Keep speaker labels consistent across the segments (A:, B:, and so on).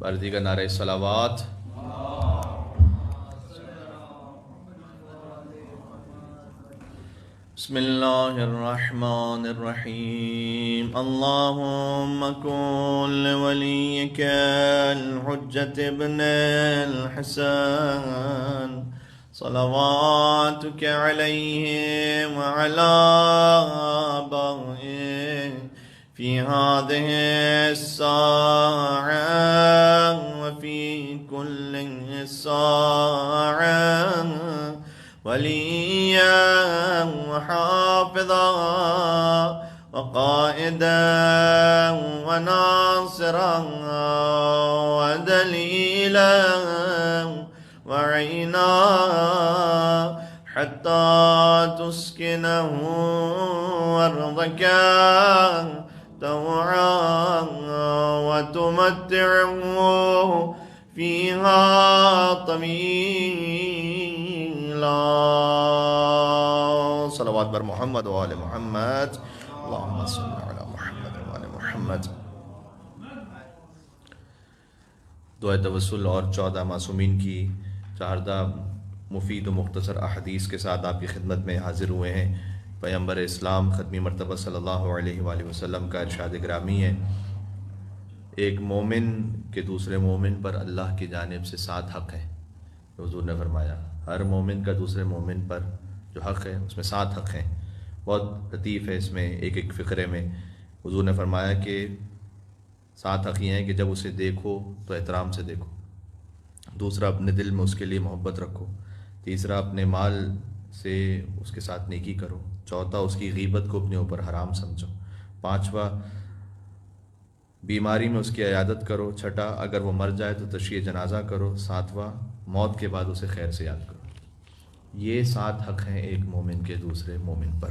A: بارتی کا نعرہ صلوات. بسم اللہ الرحمن الرحیم. اللہم کن لولیک الحجۃ ابن الحسن صلواتک علیہ وعلی آبائہ فی هذه الساعة وفي كل ساعة وليا وحافظا وقائدا وناصرا ودليلا وعينا حتى تسكنه أرضك طوعا وتمتعه فيها طويلا. صلوات بر محمد وآل محمد. اللهم صل على محمد وآل محمد. دعائے توسل اور 14 معصومین کی 14 مفید و مختصر احادیث کے ساتھ آپ کی خدمت میں حاضر ہوئے ہیں. پیغمبر اسلام ختمی مرتبہ صلی اللہ علیہ وآلہ وسلم کا ارشاد گرامی ہے، ایک مومن کے دوسرے مومن پر اللہ کی جانب سے 7 حق ہیں. حضور نے فرمایا ہر مومن کا دوسرے مومن پر جو حق ہے اس میں 7 حق ہیں. بہت لطیف ہے اس میں ایک فقرے میں. حضور نے فرمایا کہ 7 حق یہ ہیں کہ جب اسے دیکھو تو احترام سے دیکھو، دوسرا اپنے دل میں اس کے لیے محبت رکھو، تیسرا اپنے مال سے اس کے ساتھ نیکی کرو، چوتھا اس کی غیبت کو اپنے اوپر حرام سمجھو، پانچواں بیماری میں اس کی عیادت کرو، چھٹا اگر وہ مر جائے تو تشییع جنازہ کرو، ساتواں موت کے بعد اسے خیر سے یاد کرو. یہ 7 حق ہیں ایک مومن کے دوسرے مومن پر.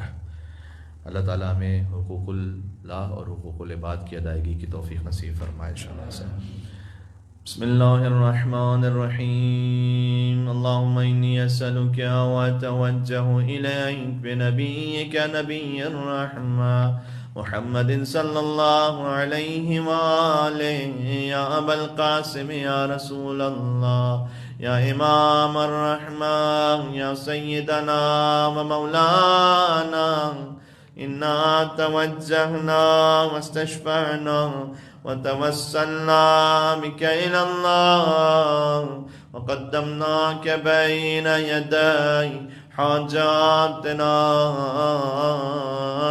A: اللہ تعالیٰ ہمیں حقوق اللہ اور حقوق العباد کی ادائیگی کی توفیق نصیب فرمائے انشاءاللہ سے. بسم اللہ الرحمن الرحیم. اللہم انی اسألک واتوجہ الیک بنبیک نبی الرحمہ محمد صلی اللہ علیہ وآلہ. یا ابا القاسم یا رسول اللہ یا امام الرحمہ یا سیدنا و مولانا انا توجہنا واستشفعنا وتوسلنا بك إلى الله وقدمناك بين يدي حاجاتنا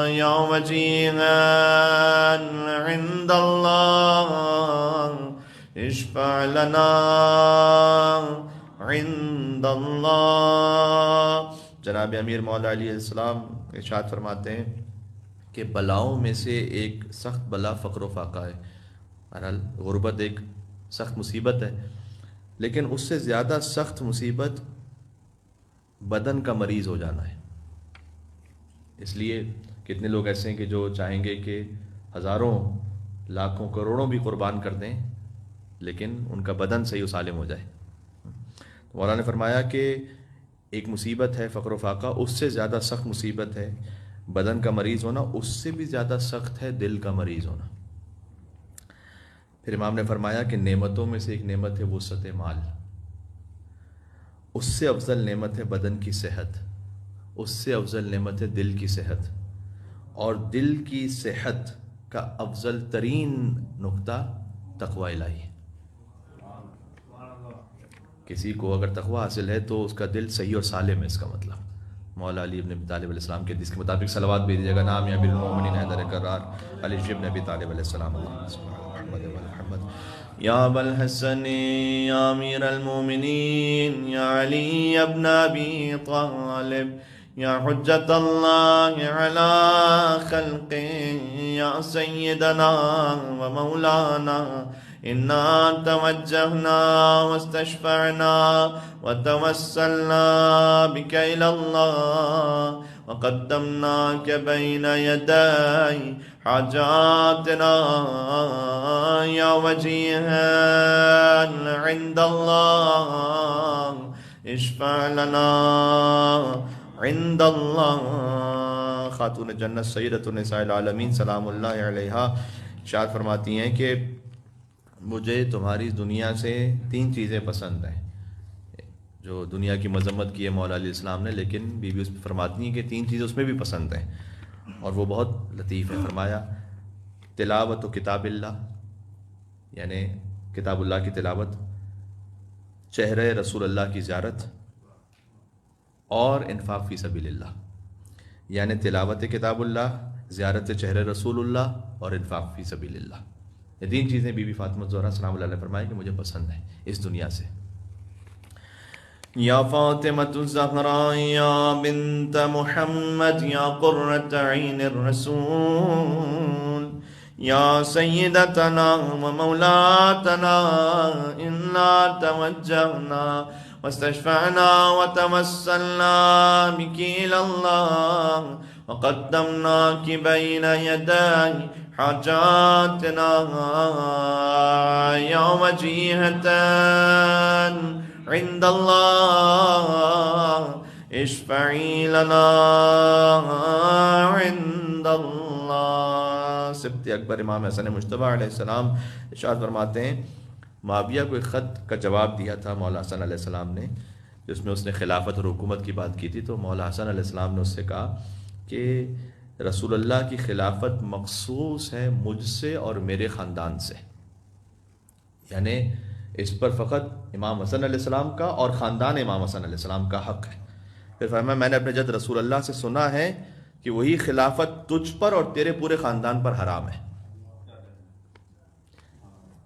A: يا وجيها عند الله اشفع لنا عند الله. جناب امیر مولا علیہ السلام ارشاد فرماتے ہیں کہ بلاؤں میں سے ایک سخت بلا فقر و فاقہ ہے. بہرحال غربت ایک سخت مصیبت ہے، لیکن اس سے زیادہ سخت مصیبت بدن کا مریض ہو جانا ہے. اس لیے کتنے لوگ ایسے ہیں کہ جو چاہیں گے کہ ہزاروں لاکھوں کروڑوں بھی قربان کر دیں لیکن ان کا بدن صحیح و سالم ہو جائے. مولانا نے فرمایا کہ ایک مصیبت ہے فقر و فاقہ، اس سے زیادہ سخت مصیبت ہے بدن کا مریض ہونا، اس سے بھی زیادہ سخت ہے دل کا مریض ہونا. پھر امام نے فرمایا کہ نعمتوں میں سے ایک نعمت ہے وسعت مال، اس سے افضل نعمت ہے بدن کی صحت، اس سے افضل نعمت ہے دل کی صحت، اور دل کی صحت کا افضل ترین نقطہ تقوی الہی ہے. کسی کو اگر تقوی حاصل ہے تو اس کا دل صحیح اور سالم ہے. اس کا مطلب مولا علی ابن ابی طالب علیہ السلام کے حدیث کے مطابق صلوات بھیجیے گا. نام یا بالمومنین حیدر کرار علی ابن ابی طالب علیہ السلام. اللہم صل علی محمد و علی محمد. یا ابا الحسن یا امیر المومنین یا علی ابن ابی طالب یا حجت اللہ علی خلقہ یا سیدنا و مولانا انا توجہنا واستشفعنا وتوسلنا بك الى اللہ وقدمناك بين يدي حاجاتنا یا وجیہا عند اللہ اشفع لنا عند اللہ. خاتون جنت سیدۃ النساء العالمین سلام اللہ علیہا ارشاد فرماتی ہیں کہ مجھے تمہاری دنیا سے 3 چیزیں پسند ہیں. جو دنیا کی مذمت کی ہے مولا علیہ السلام نے، لیکن بی بی اس پہ فرماتی ہیں کہ 3 چیزیں اس میں بھی پسند ہیں، اور وہ بہت لطیف ہے. فرمایا تلاوت و کتاب اللہ، یعنی کتاب اللہ کی تلاوت، چہرہ رسول اللہ کی زیارت، اور انفاق فی سبیل اللہ. یعنی تلاوت کتاب اللہ، زیارت چہرہ رسول اللہ، اور انفاق فی سبیل اللہ. یہ 3 چیزیں بی بی فاطمہ الزہرا سلام اللہ علیہ نے فرمایا کہ مجھے پسند ہیں اس دنیا سے. یا فاطمۃ الزہرا یا بنت محمد یا قرۃ عین الرسول یا سیدتنا و مولاتنا انا توجہنا واستشفعنا وتوسلنا بك إلى الله وقدمناك بين يدي حاجاتنا يا وجيهة عند الله اشفعي لنا عند الله. سبت اکبر امام حسن مجتبی علیہ السلام ارشاد فرماتے ہیں معاویہ کو ایک خط کا جواب دیا تھا مولا حسن علیہ السلام نے، جس میں اس نے خلافت اور حکومت کی بات کی تھی. تو مولا حسن علیہ السلام نے اس سے کہا کہ رسول اللہ کی خلافت مخصوص ہے مجھ سے اور میرے خاندان سے، یعنی اس پر فقط امام حسن علیہ السلام کا اور خاندان امام حسن علیہ السلام کا حق ہے. پھر فرمایا میں نے اپنے جد رسول اللہ سے سنا ہے کہ وہی خلافت تجھ پر اور تیرے پورے خاندان پر حرام ہے.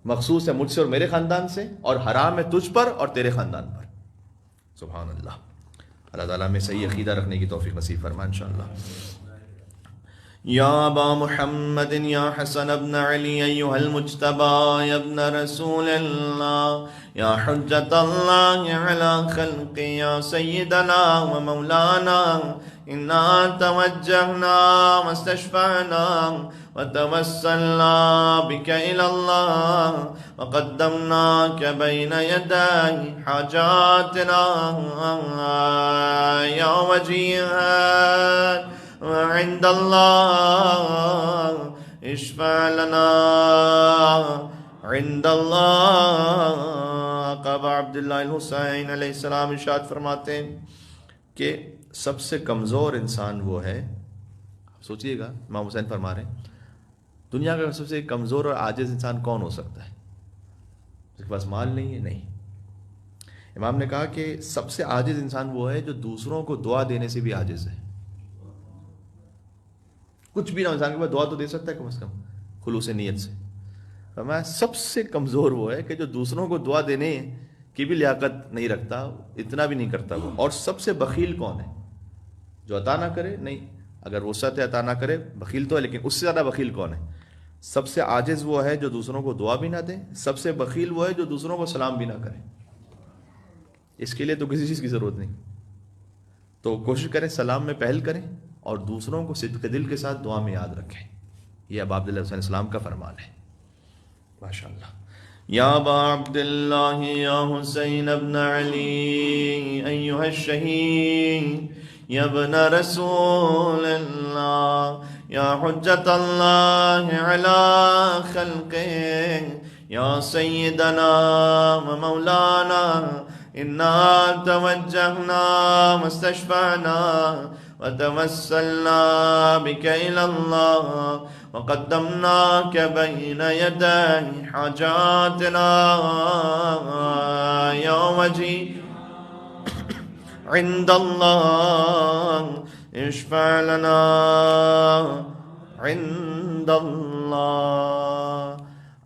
A: مخصوص ہے مجھ سے اور میرے خاندان سے، اور حرام ہے تجھ پر اور تیرے خاندان پر. سبحان اللہ. اللہ تعالیٰ میں صحیح عقیدہ رکھنے کی توفیق نصیب فرمائے انشاءاللہ. یا ابا محمد یا حسن ابن علی ایہا المجتبی یا ابن رسول اللہ یا حجت اللہ علی خلق یا سیدنا و مولانا انا توجہنا واستشفعنا وتوسلنا بك إلى الله وقدمناك بين يدي حاجاتنا يا وجيها عند الله اشفع لنا عند الله. ابا عبداللہ الحسین علیہ السلام ارشاد فرماتے ہیں کہ سب سے کمزور انسان وہ ہے، سوچئے گا امام حسین فرما رہے ہیں دنیا کا سب سے کمزور اور عاجز انسان کون ہو سکتا ہے؟ اس کے پاس مال نہیں ہے؟ نہیں. امام نے کہا کہ سب سے عاجز انسان وہ ہے جو دوسروں کو دعا دینے سے بھی عاجز ہے. کچھ بھی نہ انسان کے پاس دعا تو دے سکتا ہے کم از کم خلوص نیت سے. فرمایا سب سے کمزور وہ ہے کہ جو دوسروں کو دعا دینے کی بھی لیاقت نہیں رکھتا، اتنا بھی نہیں کرتا وہ. اور سب سے بخیل کون ہے؟ جو عطا نہ کرے. نہیں، اگر وسعت عطا نہ کرے بخیل تو ہے، لیکن اس سے زیادہ بخیل کون ہے؟ سب سے عاجز وہ ہے جو دوسروں کو دعا بھی نہ دے، سب سے بخیل وہ ہے جو دوسروں کو سلام بھی نہ کرے. اس کے لیے تو کسی چیز کی ضرورت نہیں. تو کوشش کریں سلام میں پہل کریں اور دوسروں کو صدق دل کے ساتھ دعا میں یاد رکھیں. یہ ابا عبداللہ علیہ السلام کا فرمان ہے. ماشاءاللہ. یا ابا عبداللہ یا حسین ابن علی ایہا الشہید یا ابن رسول اللہ یا حجت اللہ علی خلقہ یا سیدنا و مولانا انا توجہنا واستشفعنا وتوسلنا بك إلى الله وقدمناك بين يدي حاجاتنا يا وجي عند الله اشفع لنا عند الله.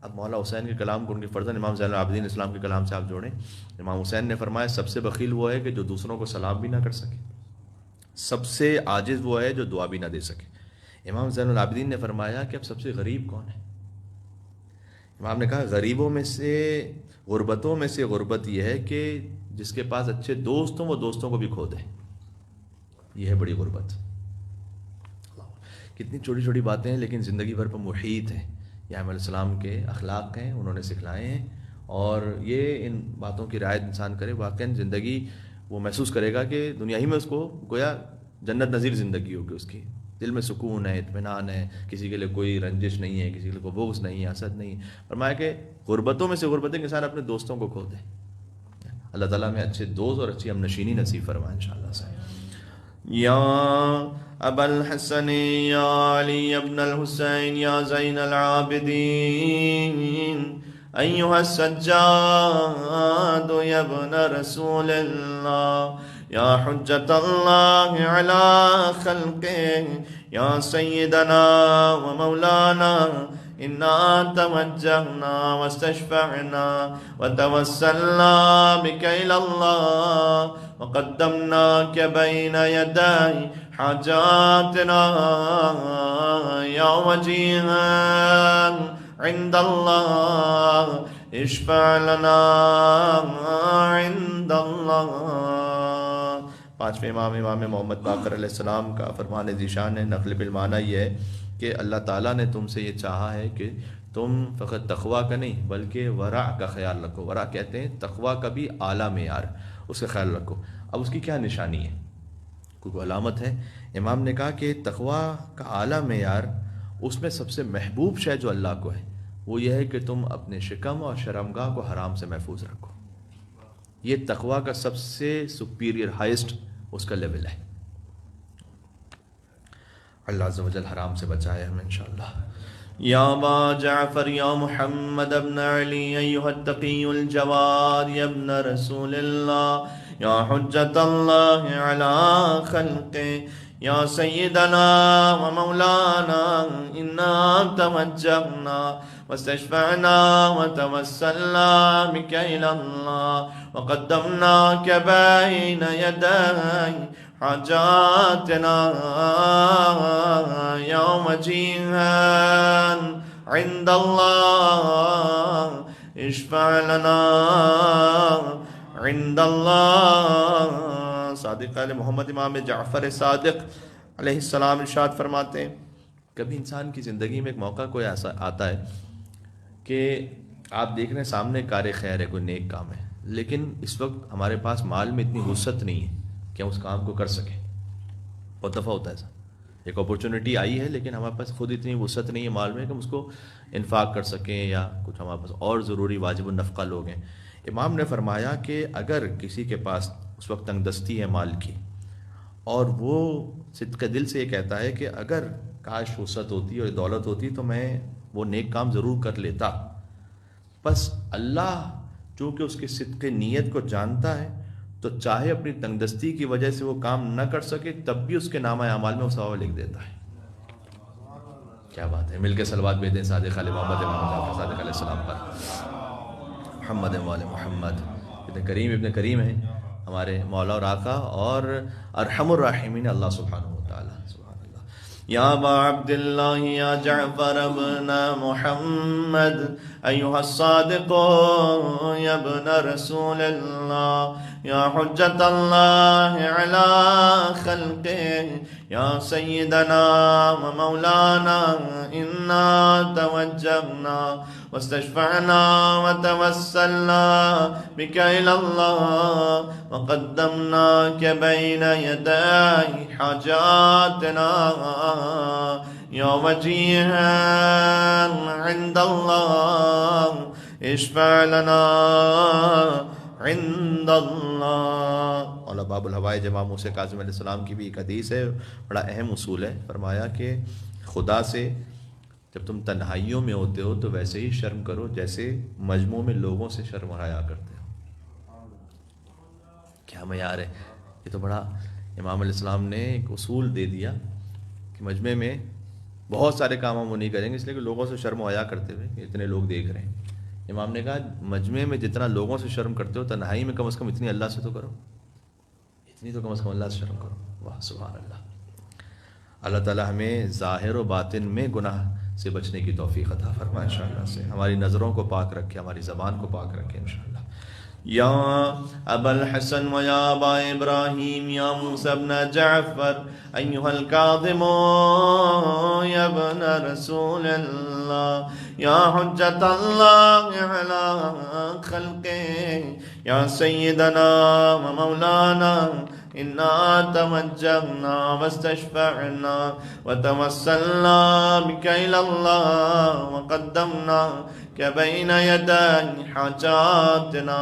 A: اب مولا حسین کے کلام کو ان کے فرزند امام زین العابدین اسلام کے کلام سے آپ جوڑیں. امام حسین نے فرمایا سب سے بخیل وہ ہے کہ جو دوسروں کو سلام بھی نہ کر سکے، سب سے عاجز وہ ہے جو دعا بھی نہ دے سکے. امام زین العابدین نے فرمایا کہ اب سب سے غریب کون ہے؟ امام نے کہا غریبوں میں سے، غربتوں میں سے غربت یہ ہے کہ جس کے پاس اچھے دوست ہوں وہ دوستوں کو بھی کھو دے. یہ ہے بڑی غربت. کتنی چھوٹی چھوٹی باتیں ہیں لیکن زندگی بھر پر محیط ہیں. یہ علیہ السلام کے اخلاق ہیں، انہوں نے سکھلائے ہیں، اور یہ ان باتوں کی رعایت انسان کرے واقعاً زندگی وہ محسوس کرے گا کہ دنیا ہی میں اس کو گویا جنت نظیر زندگی ہوگی اس کی. دل میں سکون ہے، اطمینان ہے، کسی کے لیے کوئی رنجش نہیں ہے، کسی کے لیے کوئی بغض نہیں ہے، حسد نہیں ہے۔ فرمایا کہ غربتوں میں سے غربت ہے کہ انسان اپنے دوستوں کو کھو دے۔ اللہ تعالیٰ میں اچھے دوست اور اچھی ہم نشینی نصیب فرمائے انشاءاللہ سے۔ یا ابا الحسن یا علی ابن الحسین یا زین العابدین ایھا السجاد یا ابن رسول اللہ یا حجت اللہ علی خلقہ یا سیدنا و مولانا انا توجہنا واستشفعنا وتوسلنا بک الی اللہ وقدمناک بین یدی حاجاتنا یا وجیہا عند اللہ اشفع لنا عند اللہ۔ پانچویں امام محمد باقر علیہ السلام کا فرمان ذیشان ہے، نقل بالمعنی یہ ہے کہ اللہ تعالیٰ نے تم سے یہ چاہا ہے کہ تم فقط تقویٰ کا نہیں بلکہ ورع کا خیال رکھو۔ ورع کہتے ہیں تقویٰ کا بھی اعلیٰ معیار، اس کا خیال رکھو۔ اب اس کی کیا نشانی ہے، کوئی علامت ہے؟ امام نے کہا کہ تقویٰ کا اعلیٰ معیار، اس میں سب سے محبوب شے جو اللہ کو ہے وہ یہ ہے کہ تم اپنے شکم اور شرمگاہ کو حرام سے محفوظ رکھو۔ یہ تقویٰ کا سب سے سپیریئر ہائیسٹ اس کا لیول ہے۔ اللہ عز و جل حرام سے بچائے ہمیں انشاءاللہ۔ یا ابا جعفر یا محمد ابن علی ایھا التقی الجواد یا ابن رسول اللہ یا حجت اللہ علی خلقہ یا سیدنا و مولانا انا توجہنا واستشفعنا وتوسلنا بک الی اللہ وقدمناک بین یدی حاجاتنا یوم جیہا عند اللہ اشفع لنا عند اللہ۔ صادق علیہ محمد امام جعفر صادق علیہ السلام ارشاد فرماتے ہیں کبھی انسان کی زندگی میں ایک موقع کوئی ایسا آتا ہے کہ آپ دیکھ رہے ہیں سامنے کار خیر ہے، کوئی نیک کام ہے، لیکن اس وقت ہمارے پاس مال میں اتنی وسعت نہیں ہے کہ ہم اس کام کو کر سکیں۔ بہت دفعہ ہوتا ہے ایسا، ایک اپورچونٹی آئی ہے لیکن ہمارے پاس خود اتنی وسعت نہیں ہے مال میں کہ ہم اس کو انفاق کر سکیں، یا کچھ ہمارے پاس اور ضروری واجب النفقہ لوگ ہیں۔ امام نے فرمایا کہ اگر کسی کے پاس اس وقت تنگ دستی ہے مال کی اور وہ صدق دل سے یہ کہتا ہے کہ اگر کاش وسعت ہوتی اور دولت ہوتی تو میں وہ نیک کام ضرور کر لیتا، بس اللہ چونکہ اس کی صدق نیت کو جانتا ہے تو چاہے اپنی تنگ دستی کی وجہ سے وہ کام نہ کر سکے تب بھی اس کے نامہ اعمال میں وہ ثواب لکھ دیتا ہے۔ کیا بات ہے، مل کے صلوات بھیجیں صادق علیہ محمد امام جعفر صادق علیہ السلام پر، محمد وآل محمد۔ ابن کریم ہیں ہمارے مولا اور آقا اور ارحم الراحمین اللہ سبحانہ وتعالی۔ سبحان اللہ۔ یا ابا عبداللہ یا جعفر ابن محمد ایھا الصادق یا ابن رسول اللہ یا حجت اللہ علی خلقہ یا سیدنا و مولانا انا توجہنا واستشفعنا وتوسلنا بک الی اللہ وقدمناک بین یدی حاجاتنا یا وجیہا عند اللہ اشفع لنا عند اللہ۔ اور باب الحوائج امام موسیٰ کاظم علیہ السلام کی بھی ایک حدیث ہے، بڑا اہم اصول ہے۔ فرمایا کہ خدا سے جب تم تنہائیوں میں ہوتے ہو تو ویسے ہی شرم کرو جیسے مجموع میں لوگوں سے شرم و حیا کرتے ہو۔ کیا معیار ہے، یہ تو بڑا امام علیہ السلام نے ایک اصول دے دیا کہ مجمع میں بہت سارے کام ہم وہ نہیں کریں گے اس لیے کہ لوگوں سے شرم و حیا کرتے ہوئے کہ اتنے لوگ دیکھ رہے ہیں۔ امام نے کہا مجمع میں جتنا لوگوں سے شرم کرتے ہو تنہائی میں کم از کم اتنی اللہ سے تو کرو، اتنی تو کم از کم اللہ سے شرم کرو۔ واہ سبحان اللہ۔ اللہ تعالی ہمیں ظاہر و باطن میں گناہ سے بچنے کی توفیق عطا فرمائے انشاءاللہ سے، ہماری نظروں کو پاک رکھے، ہماری زبان کو پاک رکھے انشاءاللہ۔ یا ابا الحسن و یا ابا ابراہیم یا موسیٰ ابن جعفر ایھا الکاظم یا ابن رسول اللہ یا حجت اللہ علی خلقہ یا سیدنا و مولانا إنا توجهنا واستشفعنا وتوسلنا بك إلى الله وقدمناك بين يدي حاجاتنا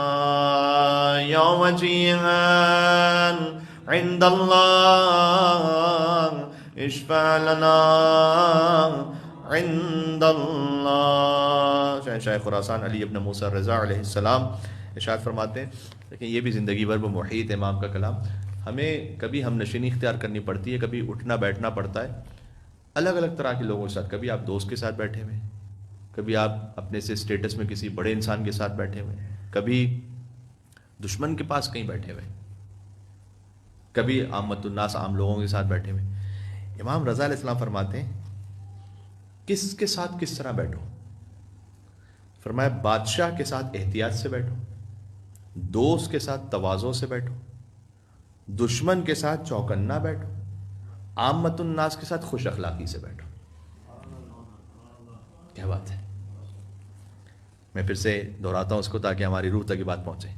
A: يا وجيها عند الله اشفع لنا عند اللہ. شاہ خراسان علی ابن موسیٰ رضا علیہ السلام ارشاد فرماتے ہیں، لیکن یہ بھی زندگی بھر وہ محیط امام کا کلام، ہمیں کبھی ہم نشینی اختیار کرنی پڑتی ہے، کبھی اٹھنا بیٹھنا پڑتا ہے الگ الگ طرح کے لوگوں کے ساتھ. کبھی آپ دوست کے ساتھ بیٹھے ہوئے، کبھی آپ اپنے سے اسٹیٹس میں کسی بڑے انسان کے ساتھ بیٹھے ہوئے، کبھی دشمن کے پاس کہیں بیٹھے ہوئے، کبھی عامت الناس عام لوگوں کے ساتھ بیٹھے ہوئے. امام رضا علیہ السلام فرماتے ہیں کس کے ساتھ کس طرح بیٹھو. فرمایا بادشاہ کے ساتھ احتیاط سے بیٹھو، دوست کے ساتھ تواضع سے بیٹھو، دشمن کے ساتھ چوکنا بیٹھو، عامت الناس کے ساتھ خوش اخلاقی سے بیٹھو. کیا بات ہے. میں پھر سے دہراتا ہوں اس کو تاکہ ہماری روح تک یہ بات پہنچے.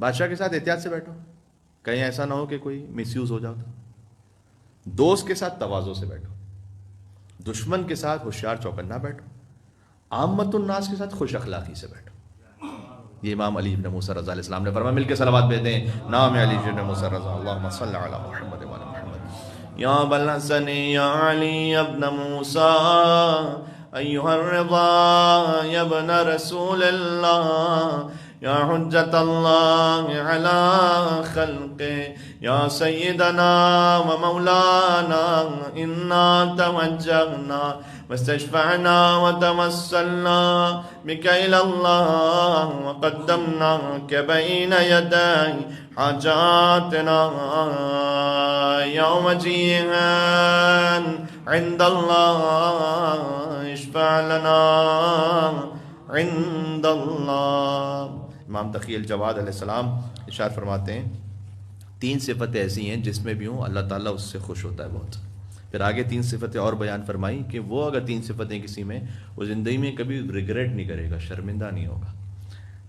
A: بادشاہ کے ساتھ احتیاط سے بیٹھو، کہیں ایسا نہ ہو کہ کوئی مس یوز ہو جاتا. دوست کے ساتھ تواضع سے بیٹھو، دشمن کے ساتھ ہوشیار چوکنا بیٹھو، عامت الناس کے ساتھ خوش اخلاقی سے بیٹھو. یہ امام علی بن موسیٰ رضا علیہ السلام نے فرمایا. مل کے صلوات بھیجتے ہیں نام علی بن موسیٰ رضا. اللہم صلی علی محمد وعلی محمد. یا بالحسن یا علی ابن موسیٰ ایھا الرضا یا ابن رسول اللہ یا حجت اللہ علی خلقہ یا سیدنا و مولانا انا توجہنا واستشفعنا وتوسلنا بك إلى الله وقدمناك بين يدي حاجاتنا يا وجيها عند الله اشفع لنا عند اللہ. امام تقی الجواد علیہ السلام ارشاد فرماتے ہیں 3 صفتیں ایسی ہیں جس میں بھی ہوں اللہ تعالیٰ اس سے خوش ہوتا ہے بہت. پھر آگے 3 صفتیں اور بیان فرمائی کہ وہ اگر 3 صفتیں کسی میں، وہ زندگی میں کبھی ریگریٹ نہیں کرے گا، شرمندہ نہیں ہوگا.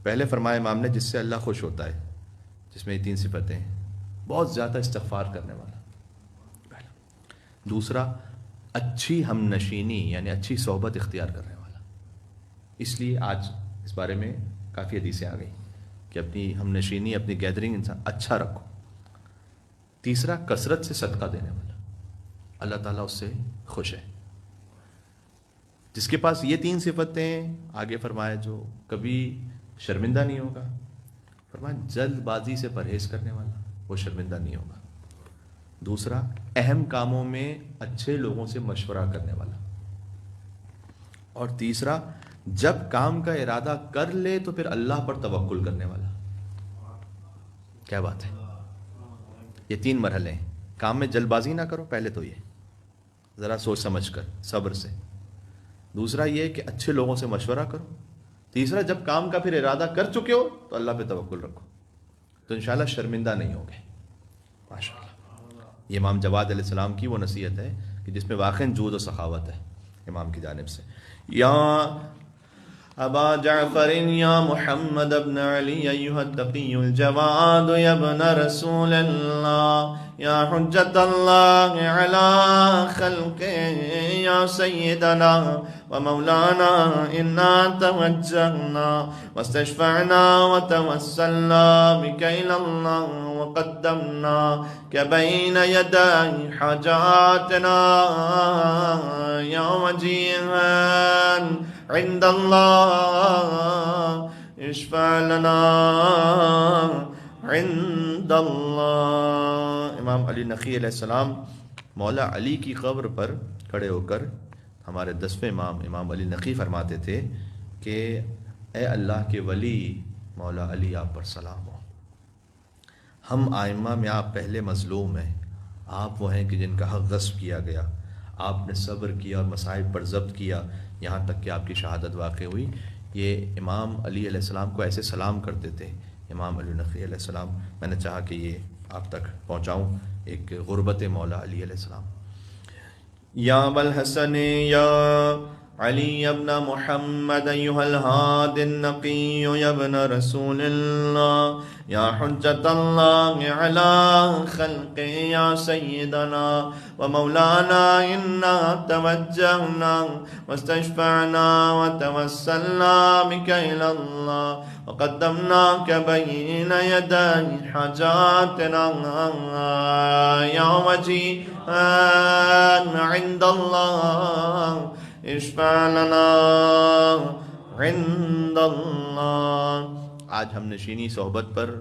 A: پہلے فرمایا امام نے جس سے اللہ خوش ہوتا ہے، جس میں یہ 3 صفتیں ہیں. بہت زیادہ استغفار کرنے والا پہلا. دوسرا اچھی ہم نشینی یعنی اچھی صحبت اختیار کرنے والا. اس لیے آج اس بارے میں کافی حدیثیں آ گئی کہ اپنی ہم نشینی، اپنی گیدرنگ انسان اچھا رکھو. تیسرا کثرت سے صدقہ دینے والا، اللہ تعالیٰ اس سے خوش ہے. جس کے پاس یہ 3 صفتیں آگے فرمایا جو کبھی شرمندہ نہیں ہوگا. فرمایا جلد بازی سے پرہیز کرنے والا، وہ شرمندہ نہیں ہوگا. دوسرا اہم کاموں میں اچھے لوگوں سے مشورہ کرنے والا. اور تیسرا جب کام کا ارادہ کر لے تو پھر اللہ پر توکل کرنے والا. کیا بات ہے. یہ 3 مرحلے ہیں. کام میں جلد بازی نہ کرو، پہلے تو یہ ذرا سوچ سمجھ کر صبر سے. دوسرا یہ کہ اچھے لوگوں سے مشورہ کرو. تیسرا جب کام کا پھر ارادہ کر چکے ہو تو اللہ پہ توکل رکھو، تو انشاءاللہ شرمندہ نہیں ہوگے. ماشاءاللہ. یہ امام جواد علیہ السلام کی وہ نصیحت ہے کہ جس میں واقعاً جود و سخاوت ہے امام کی جانب سے. یا ابا جعفر یا محمد ابن علی ایھا التقی الجواد یا ابن رسول اللہ یا حجت اللہ علی خلقہ یا سیدنا و مولانا انا توجہنا واستشفعنا وتوسلنا بک الی اللہ وقدمناک بین یدی حاجاتنا یا وجیہا عند اللہ اشفع لنا عند اللہ. امام علی نقی علیہ السلام مولا علی کی قبر پر کھڑے ہو کر ہمارے 10ویں امام امام علی نقی فرماتے تھے کہ اے اللہ کے ولی مولا علی آپ پر سلام ہو. ہم آئمہ میں آپ پہلے مظلوم ہیں. آپ وہ ہیں کہ جن کا حق غصب کیا گیا. آپ نے صبر کیا اور مصائب پر ضبط کیا یہاں تک کہ آپ کی شہادت واقع ہوئی. یہ امام علی علیہ السلام کو ایسے سلام کرتے تھے امام علی نقی علیہ السلام. میں نے چاہا کہ یہ آپ تک پہنچاؤں ایک غربت مولا علی علیہ السلام. یا ابا الحسن یا علي بن محمد أيها الهادي النقي يا ابن رسول الله يا حجة الله على خلقه يا سيدنا ومولانا إنا توجهنا واستشفعنا وتوسلنا بك إلى الله وقدمناك بين يدي حاجاتنا يا وجيها عند الله اشفع لنا عند اللہ. آج ہم نشینی صحبت پر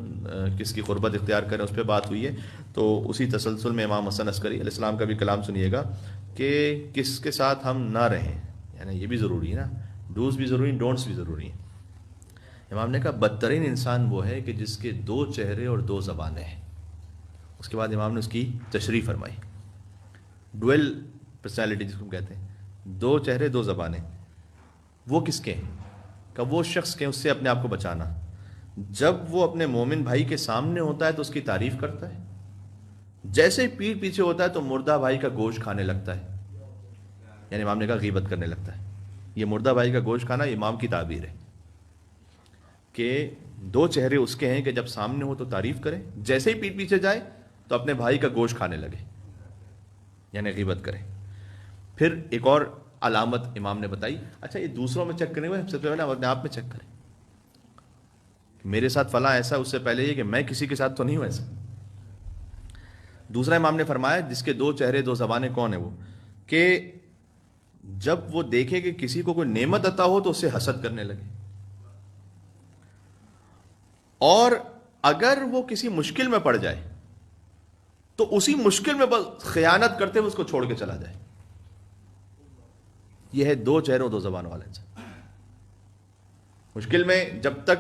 A: کس کی قربت اختیار کریں اس پہ بات ہوئی ہے. تو اسی تسلسل میں امام حسن عسکری علیہ السلام کا بھی کلام سنیے گا کہ کس کے ساتھ ہم نہ رہیں. یعنی یہ بھی ضروری ہے نا, ڈوز بھی ضروری ہیں, ڈونٹس بھی ضروری ہیں. امام نے کہا بدترین انسان وہ ہے کہ جس کے 2 چہرے اور 2 زبانیں ہیں. اس کے بعد امام نے اس کی تشریح فرمائی. ڈویل پرسنالٹی جس کو کہتے ہیں, 2 چہرے 2 زبانیں. وہ کس کے ہیں؟ کہ وہ شخص کے اس سے اپنے آپ کو بچانا. جب وہ اپنے مومن بھائی کے سامنے ہوتا ہے تو اس کی تعریف کرتا ہے, جیسے ہی پیٹھ پیچھے ہوتا ہے تو مردہ بھائی کا گوشت کھانے لگتا ہے. یعنی امام نے کہا غیبت کرنے لگتا ہے. یہ مردہ بھائی کا گوشت کھانا امام کی تعبیر ہے کہ 2 چہرے اس کے ہیں کہ جب سامنے ہو تو تعریف کرے, جیسے ہی پیٹھ پیچھے جائے تو اپنے بھائی کا گوشت کھانے لگے, یعنی غیبت کرے. پھر ایک اور علامت امام نے بتائی. اچھا یہ دوسروں میں چیک کرنے ہوئے سب سے پہلے اپنے آپ میں چیک کریں. میرے ساتھ فلاں ایسا, اس سے پہلے یہ کہ میں کسی کے ساتھ تو نہیں ہوں ایسا. دوسرا امام نے فرمایا جس کے 2 چہرے 2 زبانیں کون ہیں وہ, کہ جب وہ دیکھے کہ کسی کو کوئی نعمت عطا ہو تو اس سے حسد کرنے لگے, اور اگر وہ کسی مشکل میں پڑ جائے تو اسی مشکل میں بس خیانت کرتے ہوئے اس کو چھوڑ کے چلا جائے. یہ ہے 2 چہروں 2 زبانوں والے انسان. مشکل میں جب تک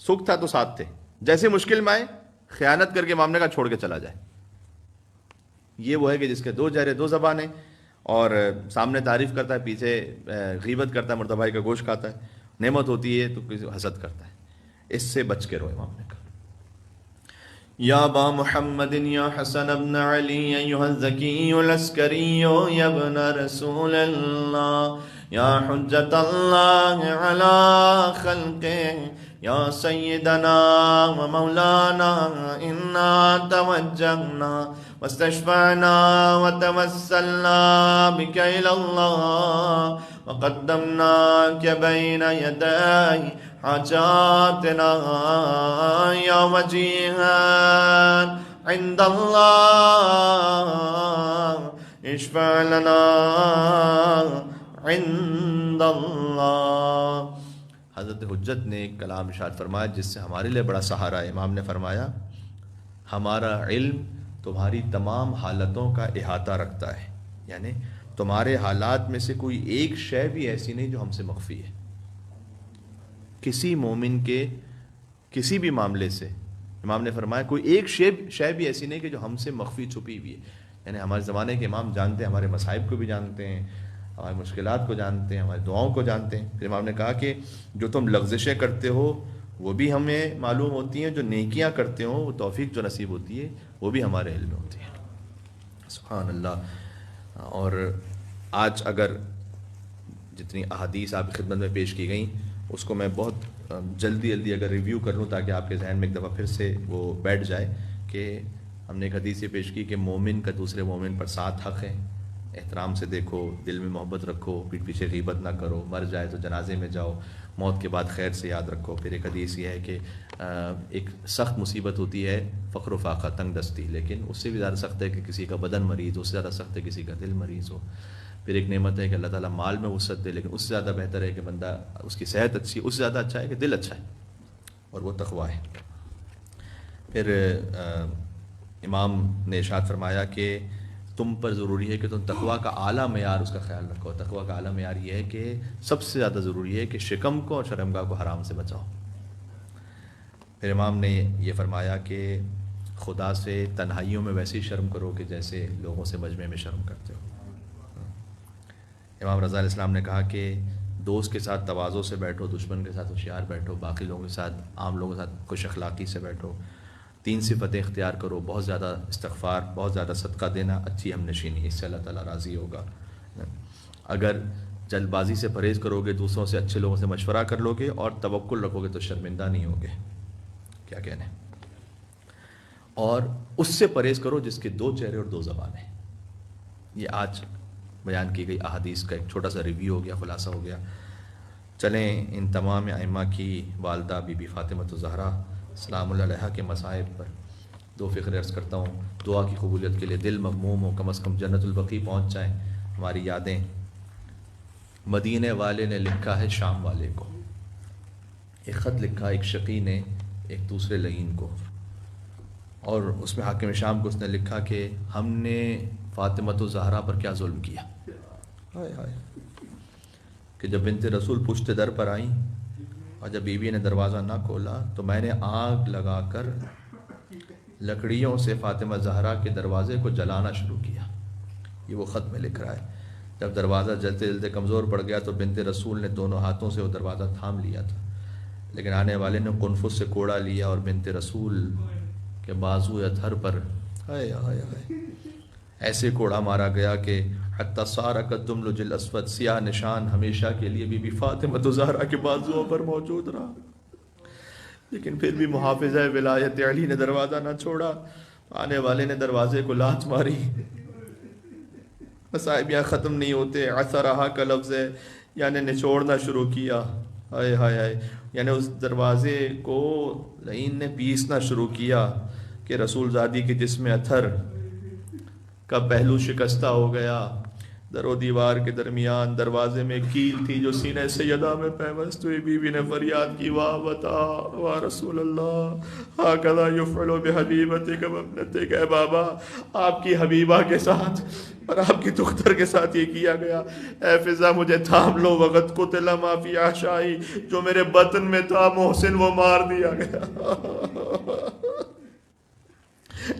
A: سکھ تھا تو ساتھ تھے, جیسے مشکل میں آئے خیانت کر کے معاملے کا چھوڑ کے چلا جائے. یہ وہ ہے کہ جس کے 2 چہرے 2 زبانیں, اور سامنے تعریف کرتا ہے, پیچھے غیبت کرتا ہے, مردہ بھائی کا گوشت کھاتا ہے. نعمت ہوتی ہے تو کسی حسد کرتا ہے. اس سے بچ کے رہو. امام نے کہا یا ابا محمد یا حسن ابن علی ایھا الزکی العسکری یا ابن رسول اللہ یا حجت اللہ علی خلقہ یا سیدنا و مولانا انا توجہنا واستشفعنا وتوسلنا بک الی اللہ وقدمناک بین یدی حاجاتنا یا وجیہا عند اللہ اشفع لنا عند اللہ. حضرت حجت نے ایک کلام ارشاد فرمایا جس سے ہمارے لیے بڑا سہارا ہے. امام نے فرمایا ہمارا علم تمہاری تمام حالتوں کا احاطہ رکھتا ہے. یعنی تمہارے حالات میں سے کوئی ایک شے بھی ایسی نہیں جو ہم سے مخفی ہے. کسی مومن کے کسی بھی معاملے سے امام نے فرمایا کوئی ایک شے بھی ایسی نہیں کہ جو ہم سے مخفی چھپی ہوئی ہے. یعنی ہمارے زمانے کے امام جانتے ہیں, ہمارے مصائب کو بھی جانتے ہیں, ہماری مشکلات کو جانتے ہیں, ہماری دعاؤں کو جانتے ہیں. پھر امام نے کہا کہ جو تم لغزشیں کرتے ہو وہ بھی ہمیں معلوم ہوتی ہیں, جو نیکیاں کرتے ہو وہ توفیق جو نصیب ہوتی ہے وہ بھی ہمارے علم میں ہوتی ہے. سبحان اللہ. اور آج اگر جتنی احادیث آپ کی خدمت میں پیش کی گئیں اس کو میں بہت جلدی اگر ریویو کر لوں تاکہ آپ کے ذہن میں ایک دفعہ پھر سے وہ بیٹھ جائے کہ ہم نے ایک حدیث یہ پیش کی کہ مومن کا دوسرے مومن پر 7 حق ہیں. احترام سے دیکھو, دل میں محبت رکھو, پیٹھ پیچھے غیبت نہ کرو, مر جائے تو جنازے میں جاؤ, موت کے بعد خیر سے یاد رکھو. پھر ایک حدیث یہ ہے کہ ایک سخت مصیبت ہوتی ہے فقر و فاقہ, تنگ دستی, لیکن اس سے بھی زیادہ سخت ہے کہ کسی کا بدن مریض ہو, اس سے زیادہ سخت ہے کسی کا دل مریض ہو. پھر ایک نعمت ہے کہ اللہ تعالیٰ مال میں وسعت دے, لیکن اس سے زیادہ بہتر ہے کہ بندہ اس کی صحت اچھی, اس سے زیادہ اچھا ہے کہ دل اچھا ہے, اور وہ تقویٰ ہے. پھر امام نے ارشاد فرمایا کہ تم پر ضروری ہے کہ تم تقویٰ کا اعلیٰ معیار اس کا خیال رکھو. تقویٰ کا اعلیٰ معیار یہ ہے کہ سب سے زیادہ ضروری ہے کہ شکم کو اور شرمگاہ کو حرام سے بچاؤ. پھر امام نے یہ فرمایا کہ خدا سے تنہائیوں میں ویسے ہی شرم کرو کہ جیسے لوگوں سے مجمع میں شرم کرتے ہو. امام رضا علیہ السلام نے کہا کہ دوست کے ساتھ تواضع سے بیٹھو, دشمن کے ساتھ ہوشیار بیٹھو, باقی لوگوں کے ساتھ, عام لوگوں کے ساتھ خوش اخلاقی سے بیٹھو. 3 صفتیں اختیار کرو, بہت زیادہ استغفار, بہت زیادہ صدقہ دینا, اچھی ہم نشینی, اس سے اللہ تعالیٰ راضی ہوگا. اگر جلد بازی سے پرہیز کرو گے، دوسروں سے اچھے لوگوں سے مشورہ کر لو گے اور توکل رکھو گے تو شرمندہ نہیں ہوگے. کیا کہنے. اور اس سے پرہیز کرو جس کے 2 چہرے اور 2 زبانیں. یہ آج بیان کی گئی احادیث کا ایک چھوٹا سا ریویو ہو گیا، خلاصہ ہو گیا. چلیں ان تمام ائمہ کی والدہ بی بی فاطمہ الزہرا سلام اللہ علیہا کے مصائب پر 2 فقرے عرض کرتا ہوں. دعا کی قبولیت کے لیے دل مغموم ہو، کم از کم جنت البقیع پہنچ جائیں. ہماری یادیں. مدینے والے نے لکھا ہے شام والے کو، ایک خط لکھا ایک شقی نے ایک دوسرے لعین کو، اور اس میں حاکم شام کو اس نے لکھا کہ ہم نے فاطمہ الزہرا پر کیا ظلم کیا. ہائے ہائے. کہ جب بنت رسول پشت در پر آئیں اور جب بیوی نے دروازہ نہ کھولا تو میں نے آگ لگا کر لکڑیوں سے فاطمہ زہرا کے دروازے کو جلانا شروع کیا. یہ وہ خط میں لکھ رہا ہے. جب دروازہ جلتے جلتے کمزور پڑ گیا تو بنت رسول نے دونوں ہاتھوں سے وہ دروازہ تھام لیا تھا، لیکن آنے والے نے قنفذ سے کوڑا لیا اور بنت رسول کے بازو اطہر پر ہائے ہائے ہائے ایسے کوڑا مارا گیا کہ حتی صار کالدملج الاسود، سیاہ نشان ہمیشہ کے لیے بی بی فاطمہ الزہرا کے بازوؤں پر موجود رہا. لیکن پھر بھی محافظہ ولایت علی نے دروازہ نہ چھوڑا. آنے والے نے دروازے کو لات ماری. مصائب یہاں ختم نہیں ہوتے. عثرہا کا لفظ ہے، یعنی نچوڑنا شروع کیا. ہائے ہائے ہائے. یعنی اس دروازے کو لعین نے پیسنا شروع کیا کہ رسول زادی کے جسم اطہر کا پہلو شکستہ ہو گیا. در و دیوار کے درمیان دروازے میں کیل تھی جو سینہ سیدہ میں پیوست ہوئی. بیوی نے فریاد کی، واہ بتا واہ رسول اللہ، ہاکذا یفعل بحبیبتک وابنتک. اے بابا، آپ کی حبیبہ کے ساتھ اور آپ کی دختر کے ساتھ یہ کیا گیا. اے فضا مجھے تھام لو. وقت قتل ما فی احشائی، جو میرے بطن میں تھا محسن وہ مار دیا گیا.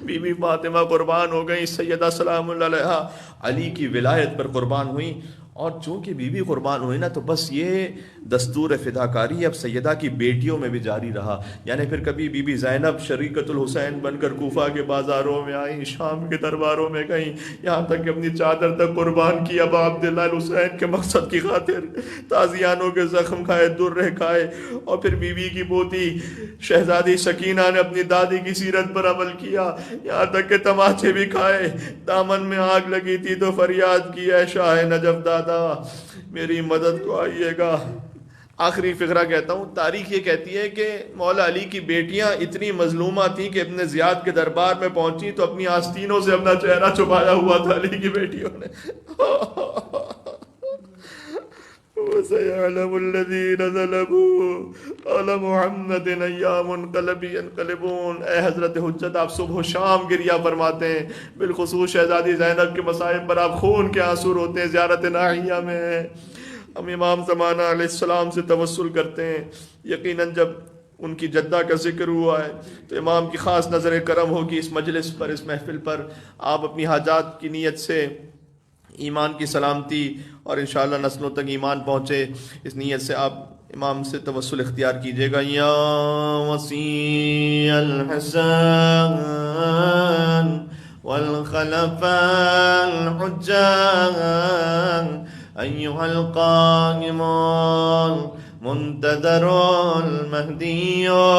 A: بی بی فاطمہ قربان ہو گئی. سیدہ سلام اللہ علیہا علی کی ولایت پر قربان ہوئی. اور چونکہ بی بی قربان ہوئی نا تو بس یہ دستور فداکاری اب سیدہ کی بیٹیوں میں بھی جاری رہا. یعنی پھر کبھی بی بی زینب شریکت الحسین بن کر کوفہ کے بازاروں میں آئیں، شام کے درباروں میں گئیں، یہاں تک کہ اپنی چادر تک قربان کی ابا عبداللہ الحسین کے مقصد کی خاطر. تازیانوں کے زخم کھائے، درے کھائے. اور پھر بی بی کی پوتی شہزادی سکینہ نے اپنی دادی کی سیرت پر عمل کیا، یہاں تک کہ تماچے بھی کھائے. دامن میں آگ لگی تھی تو فریاد کی، اے شاہ نجف دادا میری مدد کو آئیے گا. آخری فقرہ کہتا ہوں. تاریخ یہ کہتی ہے کہ مولا علی کی بیٹیاں اتنی مظلومہ تھیں کہ ابن زیاد کے دربار میں پہنچی تو اپنی آستینوں سے اپنا چہرہ چھپایا ہوا تھا علی کی بیٹیوں نے. وَسَيَعْلَمُ الَّذِينَ ظَلَمُوا عَلَى مُحَمَّدٍ أَيَّامُ انْقَلَبِ يَنْقَلِبُونَ. اے حضرت حجت، آپ صبح و شام گریہ فرماتے ہیں. بالخصوص شہزادی زینب کے مصائب پر آپ خون کے آنسو روتے ہیں. زیارت ناحیہ میں ہم امام زمانہ علیہ السلام سے توسل کرتے ہیں. یقیناً جب ان کی جدہ کا ذکر ہوا ہے تو امام کی خاص نظر کرم ہوگی اس مجلس پر، اس محفل پر. آپ اپنی حاجات کی نیت سے ایمان کی سلامتی اور انشاءاللہ نسلوں تک ایمان پہنچے، اس نیت سے آپ امام سے توسل اختیار کیجیے گا. یا وصی الحسن والخلف الحجان ایھا القائم منتظر المہدی یا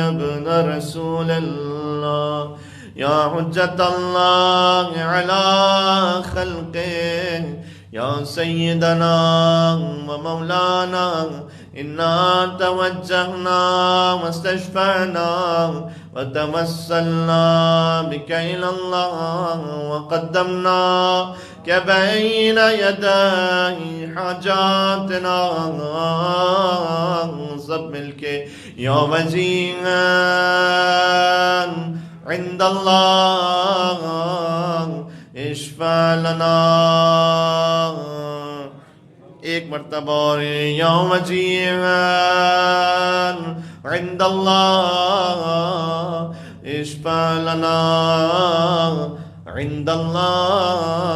A: ابن رسول اللہ یا حجت اللہ علی خلقہ یا سیدنا و مولانا انا توجہنا واستشفعنا وتوسلنا بک الی اللہ وقدمنا بین یدی حاجاتنا. سب مل کے یا وجیہا عند اللہ اشفع لنا. ایک مرتبہ اور یا وجیہا عند اللہ اشفع لنا عند اللہ